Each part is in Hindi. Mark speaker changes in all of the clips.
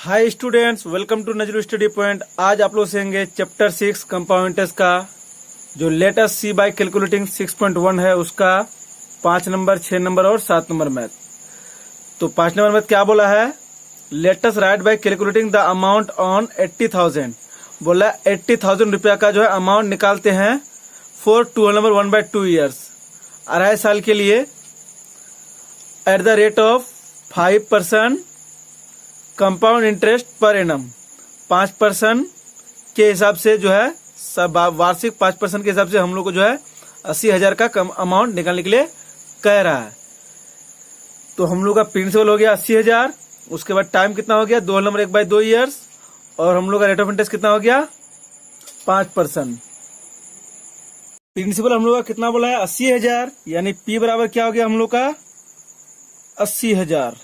Speaker 1: हाय स्टूडेंट्स, वेलकम टू नजरू स्टडी पॉइंट। आज आप लोग सीखेंगे चैप्टर 6 कंपाउंड इंटरेस्ट का जो लेटेस्ट सी बाय कैलकुलेटिंग 6.1 है, उसका 5 नंबर, 6 नंबर और 7 नंबर मैथ। तो 5 नंबर मैथ क्या बोला है? Latest right by calculating the amount on 80,000। बोला 80,000 रुपया का जो है अमाउंट निकालते हैं फॉर 2 नंबर 1/2 ईयर्स, 2.5 साल के लिए, at the rate of 5% compound interest per annum. 5% के हिसाब से जो है वार्षिक 5% के हिसाब से हम लोग को जो है 80,000 का कम अमाउंट निकालने के लिए कह रहा है। तो हम लोग का प्रिंसिपल हो गया 80,000, उसके बाद टाइम कितना हो गया 2 नंबर 1/2 ईयर्स, और हम लोग का रेट ऑफ इंटरेस्ट कितना हो गया 5%। प्रिंसिपल हम लोग का कितना बोला है 80,000, यानी पी बराबर क्या हो गया हम लोग का 80,000।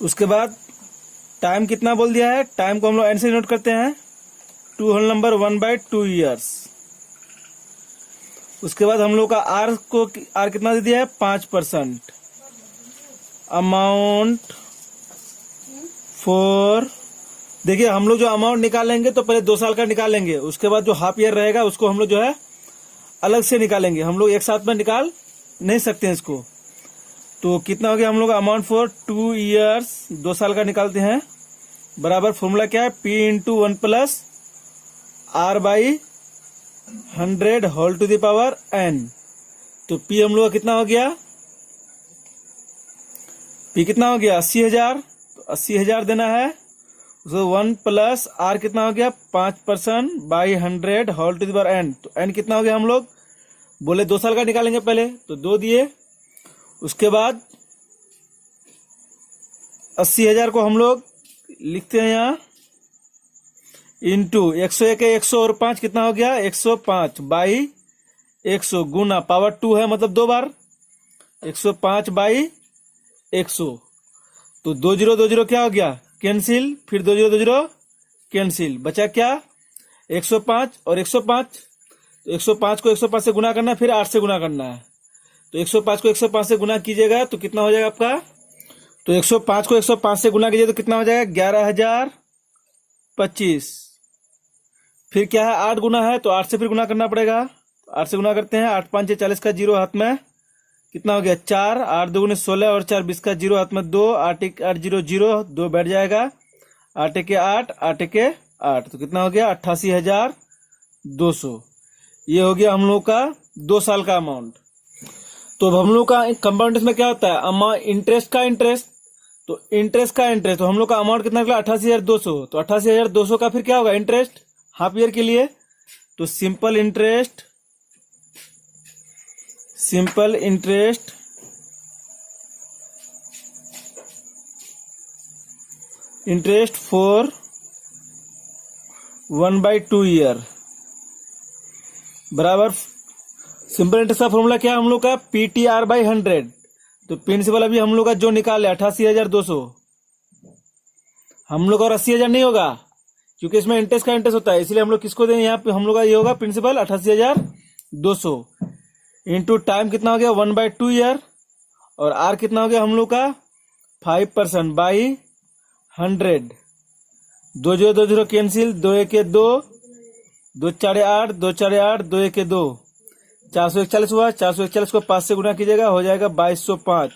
Speaker 1: उसके बाद टाइम कितना बोल दिया है, टाइम को हम लोग एन से नोट करते हैं 2 होल नंबर 1/2 ईयर्स। उसके बाद हम लोग का आर कितना दे दिया है 5%। अमाउंट फॉर, देखिए हम लोग जो अमाउंट निकालेंगे तो पहले 2 साल का निकालेंगे, उसके बाद जो हाफ ईयर रहेगा उसको हम लोग जो है अलग से निकालेंगे। हम लोग एक साथ में निकाल नहीं सकते हैं इसको। तो कितना हो गया हम लोग अमाउंट फॉर 2 ईयर्स, 2 साल का निकालते हैं, बराबर फॉर्मूला क्या है P into 1 plus R by 100 whole to the power N। तो P हम लोग का कितना हो गया, P कितना हो गया 80,000, तो 80,000 देना है। उसको 1 प्लस R कितना हो गया 5% by 100 whole to the power N। तो N कितना हो गया, हम लोग बोले 2 साल का निकालेंगे पहले, तो 2 दिए। उसके बाद 80,000 को हम लोग लिखते हैं यहाँ इंटू 101 है 100 और 5 कितना हो गया 105 बाई 100 गुना पावर 2 है, मतलब 2 बार 105 बाई 100। तो 2020 क्या हो गया कैंसिल, फिर 2020 कैंसिल, बचा क्या 105 और 105। तो 105 को 105 से गुना करना है, फिर 8 से गुना करना है। तो 105 को 105 से गुना कीजिएगा तो कितना हो जाएगा आपका, तो 105 को 105 से गुना कीजिए तो कितना हो जाएगा 11,025। फिर क्या है 8 गुना है तो 8 से फिर गुना करना पड़ेगा। तो 8 से गुना करते हैं, 8 5 40 का 0 हाथ में कितना हो गया 4, 8 2 16 और 4 20 का 0 हाथ में 2, 8 1 8 0 0 2 बैठ जाएगा, 8 1 8 8 1 8, तो कितना हो गया 88,200। ये हो गया हम लोग का 2 साल का अमाउंट। तो अब हम लोग का कंपाउंड इंटरेस्ट में क्या होता है इंटरेस्ट का इंटरेस्ट, तो इंटरेस्ट का इंटरेस्ट, तो हम लोग का अमाउंट कितना निकला 88,200। तो 88,200 का फिर क्या होगा इंटरेस्ट हाफ ईयर के लिए, तो सिंपल इंटरेस्ट फॉर 1/2 ईयर बराबर सिंपल इंटरेस्ट का फॉर्मूला क्या है हम लोग का PTR बाई 100। तो प्रिंसिपल अभी हम लोग का जो निकाले 88,200, हम लोग और 80,000 नहीं होगा क्योंकि इसमें इंटरेस्ट का इंटरेस्ट होता है, इसलिए हम लोग किसको दें यहाँ पे, हम लोग का ये होगा प्रिंसिपल 88,200 इंटू टाइम कितना हो गया 1/2 ईयर, और आर कितना हो गया हम लोग का 5% बाई 100। 2 0 2 0 कैंसिल, 2 1 2 2 4 8 2 4 8 2 1 2, 441 हुआ। 441 को 5 से गुना कीजिएगा, हो जाएगा 2205।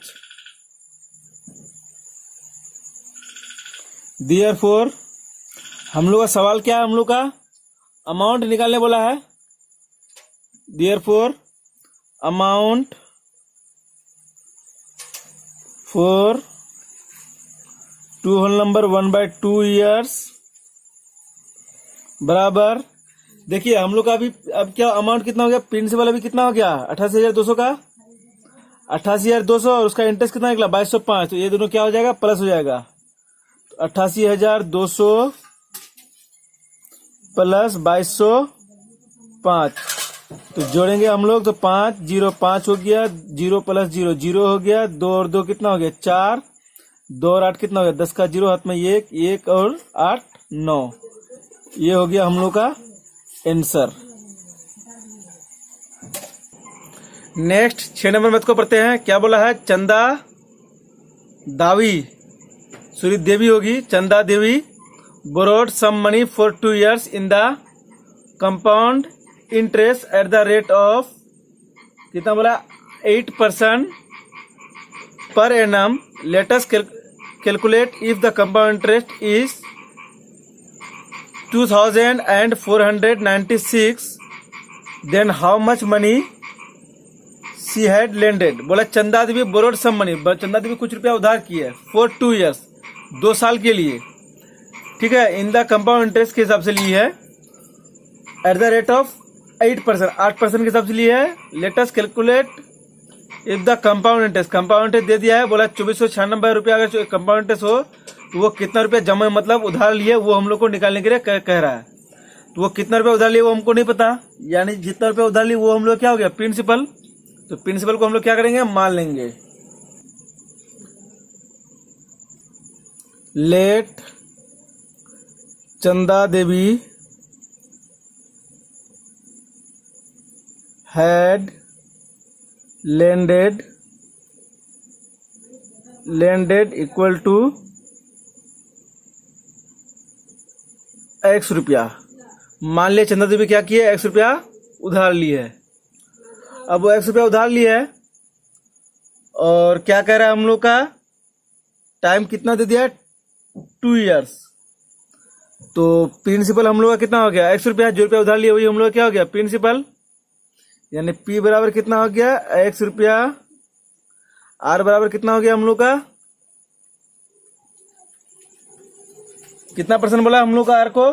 Speaker 1: देयरफॉर हम लोग का सवाल क्या है, हम लोग का अमाउंट निकालने बोला है। Therefore amount for 2 whole number 1/2 years बराबर, देखिए हम लोग का अभी अब क्या अमाउंट कितना हो गया, प्रिंसिपल अभी कितना हो गया 88,200 का 88,200, और उसका इंटरेस्ट कितना निकला 2205। तो ये दोनों क्या हो जाएगा प्लस हो जाएगा। तो 88,200 प्लस 2205, तो जोड़ेंगे हम लोग तो 5 0 5 हो गया, 0 प्लस 0 0 हो गया, 2 और 2 कितना हो गया 4, 2 और 8 कितना हो गया 10 का 0 हाथ में 1 1 और 8 9। ये हो गया हम लोग का आंसर। नेक्स्ट 6 नंबर मैथ को पढ़ते हैं। क्या बोला है, चंदा दावी सॉरी देवी होगी, Chanda Devi borrowed some money for 2 years in the compound interest at the rate of कितना बोला 8% per annum. Let us calculate if the compound interest is 2496, then how much money she had lended. बोला Chanda Devi borrowed some money, Chanda Devi कुछ रुपया उधार की है for 2 years, 2 साल के लिए, ठीक है, इन द कंपाउंड इंटरेस्ट के हिसाब से ली है एट द रेट ऑफ 8%, 8% के हिसाब से ली है. Let us calculate if the compound interest, compound interest दे दिया है, बोला 2496 रुपया अगर कंपाउंड इंटरेस्ट हो तो वो कितना रुपया जमा मतलब उधार लिए वो हम लोग को निकालने के लिए कह रहा है. तो वो कितना रुपया उधार लिए वो हमको नहीं पता, यानी जितना रुपया उधार लिए वो हम लोग क्या हो गया प्रिंसिपल. तो प्रिंसिपल को हम लोग क्या करेंगे मान लेंगे. Late Chanda Devi had lended equal to x रुपया. मान लिया चंदा देवी क्या किए x रुपया उधार ली है. अब वो x रुपया उधार ली है और क्या कह रहा है हम लोग का टाइम कितना दे दिया है 2 years. तो प्रिंसिपल हम लोग का कितना हो गया x रुपया, जो रुपया उधार लिए वही हम लोग का क्या हो गया प्रिंसिपल, यानी P बराबर कितना हो गया x रुपया, R बराबर कितना हो गया हम लोग का, कितना परसेंट बोला हम लोग का R को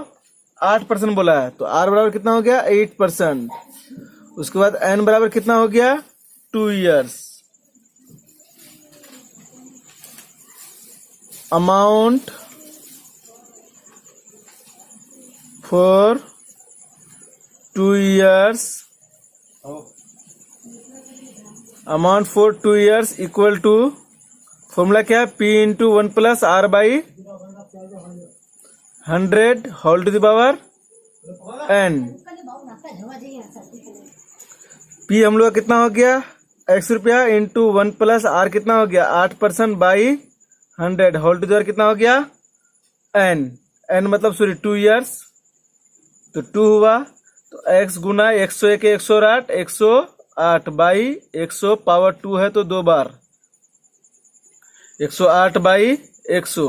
Speaker 1: 8% बोला है, तो R बराबर कितना हो गया 8%. उसके बाद N बराबर कितना हो गया 2 years. Amount for 2 years, amount for 2 years equal to formula क्या है P into 1 plus R by 100 whole to the power N. P हम लोग का कितना हो गया x रुपया इंटू 1 प्लस R कितना हो गया 8% by 100 whole to the power कितना हो गया N. N मतलब सॉरी 2 years, तो 2 हुआ तो x गुना 101 108 108 बाई 100 पावर 2 है तो 2 बार 108 बाई 100.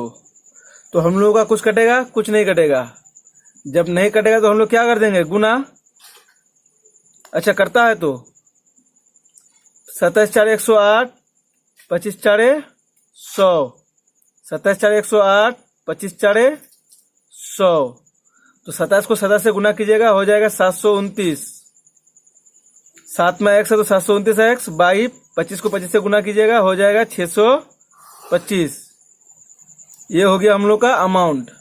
Speaker 1: तो हम लोगों का कुछ कटेगा कुछ नहीं कटेगा. जब नहीं कटेगा तो हम लोग क्या कर देंगे गुना. अच्छा करता है तो 27 4 108 25 4 100, 27 4 108 25 4 100. तो 27 को 7 से गुना कीजिएगा हो जाएगा 729. 7 में x है तो 729 x बाई 25 को 25 से गुना कीजिएगा हो जाएगा 625. ये हो गया हम लोग का अमाउंट.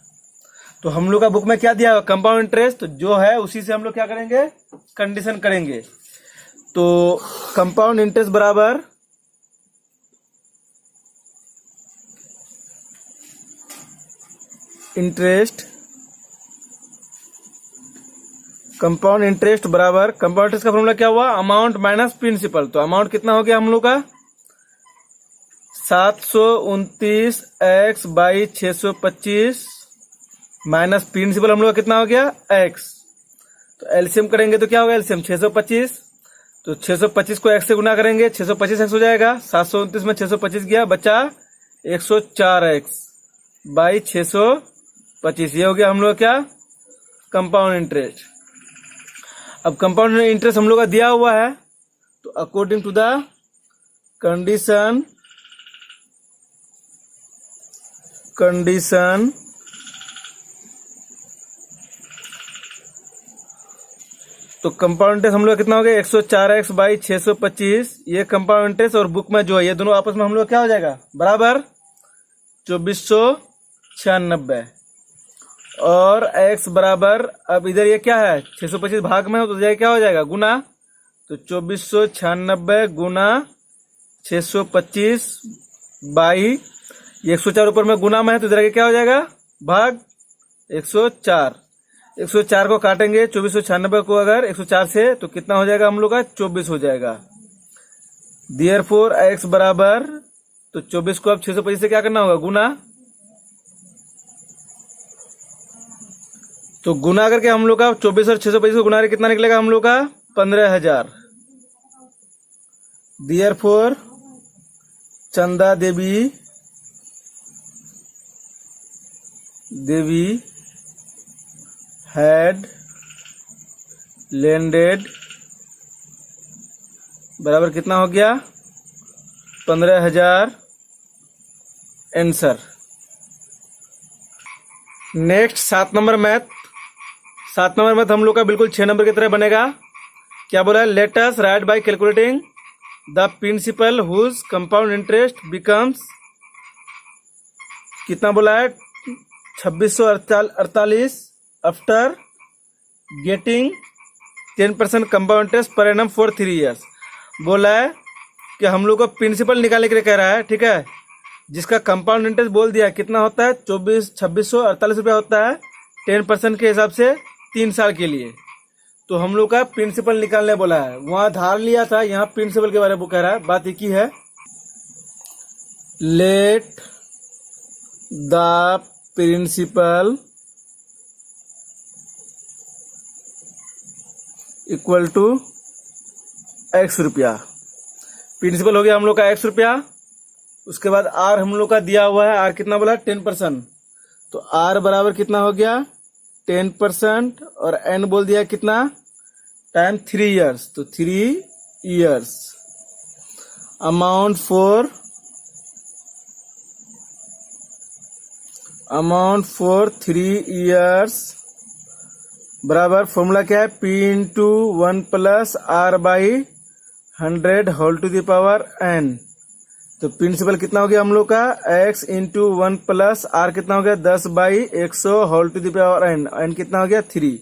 Speaker 1: तो हम लोग का बुक में क्या दिया है कंपाउंड इंटरेस्ट जो है उसी से हम लोग क्या करेंगे कंडीशन करेंगे. तो कंपाउंड इंटरेस्ट बराबर इंटरेस्ट, कंपाउंड इंटरेस्ट बराबर कंपाउंड इंटरेस्ट का फॉर्मूला क्या हुआ अमाउंट माइनस प्रिंसिपल. तो अमाउंट कितना हो गया हम लोग का 729 x बाई 625 माइनस प्रिंसिपल हम लोग का कितना हो गया x. तो एलसीएम करेंगे तो क्या होगा एलसीएम 625. तो 625 को x से गुना करेंगे 625 x हो जाएगा. 729 में 625 गया बचा 104 x बाई 625. ये हो गया हम लोग क्या कंपाउंड इंटरेस्ट. अब कंपाउंड इंटरेस्ट हम लोग का दिया हुआ है तो अकॉर्डिंग टू द कंडीशन तो कंपाउंड इंटरेस्ट हम लोग कितना हो गया 104x बाई 625. ये कंपाउंड इंटरेस्ट और बुक में जो है ये दोनों आपस में हम लोग क्या हो जाएगा बराबर 2496 और x बराबर अब इधर ये क्या है 625 भाग में हो तो क्या हो जाएगा गुना. तो 2496 गुना 625 बाई 104 ऊपर में गुना में है तो इधर क्या हो जाएगा भाग 104. 104 को काटेंगे 2496 को अगर 104 से तो कितना हो जाएगा हम लोग का 24 हो जाएगा. देयरफॉर x बराबर तो 24 को अब 625 से क्या करना होगा गुना तो गुना करके हम लोग का 24 और 625 को गुना करके कितना निकलेगा हम लोग का 15,000। Therefore Chanda Devi had landed बराबर कितना हो गया 15,000 answer. Next 7 number math. 7 number math हम लोग का बिल्कुल 6 नंबर की तरह बनेगा। क्या बोला है, let us write by calculating the principal whose compound interest becomes, कितना बोला है 2648 after getting 10% compound interest per annum for 3 years. बोला है कि हम लोग को प्रिंसिपल निकालने के लिए कह रहा है, ठीक है, जिसका कंपाउंड इंटरेस्ट बोल दिया कितना होता है 2648 रुपया होता है 10% के हिसाब से 3 साल के लिए। तो हम लोग का प्रिंसिपल निकालने बोला है, वहां धार लिया था, यहाँ प्रिंसिपल के बारे में कह रहा है। बात एक ही है, let the principal equal to x रुपया। प्रिंसिपल हो गया हम लोग का x रुपया। उसके बाद r हम लोग का दिया हुआ है, r कितना बोला 10%, तो r बराबर कितना हो गया 10% और n बोल दिया कितना टाइम 3 ईयर्स, तो 3 ईयर्स। अमाउंट फॉर 3 ईयर्स बराबर फॉर्मूला क्या है p into 1 plus r by 100 whole to the power n। तो प्रिंसिपल कितना हो गया हम लोग का x इंटू 1 प्लस r कितना हो गया 10 by 100 whole to the power n कितना हो गया 3।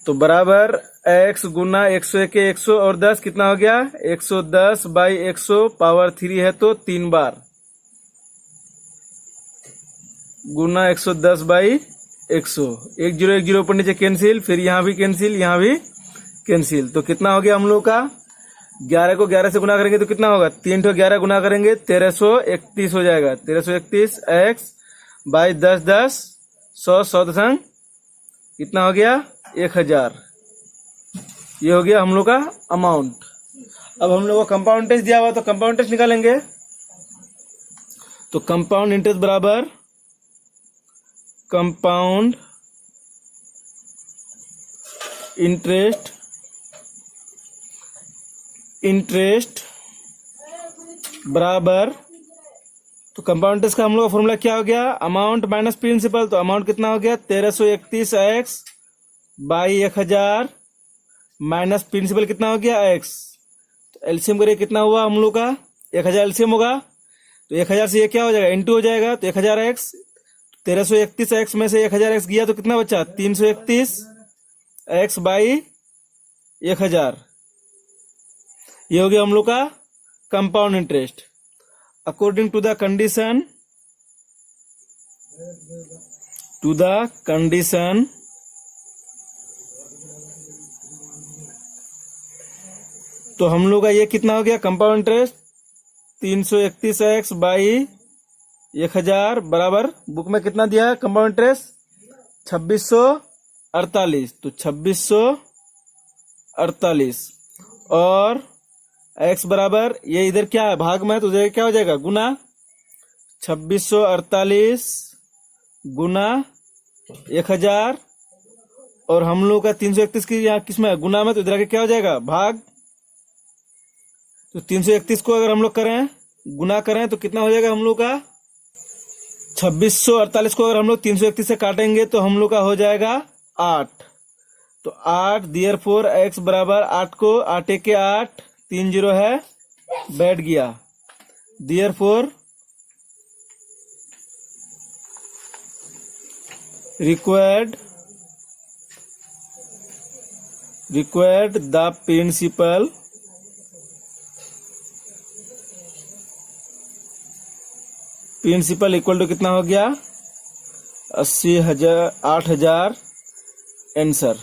Speaker 1: तो बराबर x गुना 101 के 100 और 10 कितना हो गया 110 बाई 100 पावर 3 है, तो 3 बार गुना 110 बाई 100। 1 0 1 0 ऊपर नीचे कैंसिल, फिर यहाँ भी कैंसिल, यहाँ भी कैंसिल। तो कितना हो गया हम लोग का 11 को 11 से गुना करेंगे तो कितना होगा 3 तो 11 गुना करेंगे 1331 हो जाएगा। 1331 x बाई 10 10 100 100 दशमलव कितना हो गया 1000। ये हो गया हम लोग का अमाउंट। अब हम लोग को कंपाउंड इंटरेस्ट दिया हुआ तो कंपाउंड इंटरेस्ट निकालेंगे। तो कंपाउंड इंटरेस्ट बराबर कंपाउंड इंटरेस्ट बराबर, तो कंपाउंड इंटरेस्ट का हम लोग का फॉर्मूला क्या हो गया अमाउंट माइनस प्रिंसिपल। तो अमाउंट कितना हो गया 1331 x बाई 1000 माइनस प्रिंसिपल कितना हो गया x। तो एलसीएम करिए कितना हुआ हम लोग का 1000 एलसीएम होगा, तो 1000 से ये क्या हो जाएगा इंटू हो जाएगा, तो 1000 x 1331 x में से 1000 x गया तो कितना बचा 331 x बाई 1000। ये हो गया हम लोग का compound interest according to the condition तो हम लोग का ये कितना हो गया कंपाउंड इंटरेस्ट 331 x बाई 1000 बराबर बुक में कितना दिया है कंपाउंड इंटरेस्ट 2648। तो 2648 और x बराबर ये इधर क्या है भाग में, तो इधर क्या हो जाएगा गुना 2648 गुना 1000 और हम लोग का 331 की यहाँ किस में गुना में, तो इधर आके क्या हो जाएगा भाग। तो 331 को अगर हम लोग करें गुना करें तो कितना हो जाएगा हम लोग का 2648 को अगर हम लोग 331 से काटेंगे तो हम लोग का हो जाएगा 8। तो 8 देयरफॉर x बराबर 8 को 8 के 8 3 0 है बैठ गया। Therefore required the principal equal to कितना हो गया 80,000 8,000 आंसर।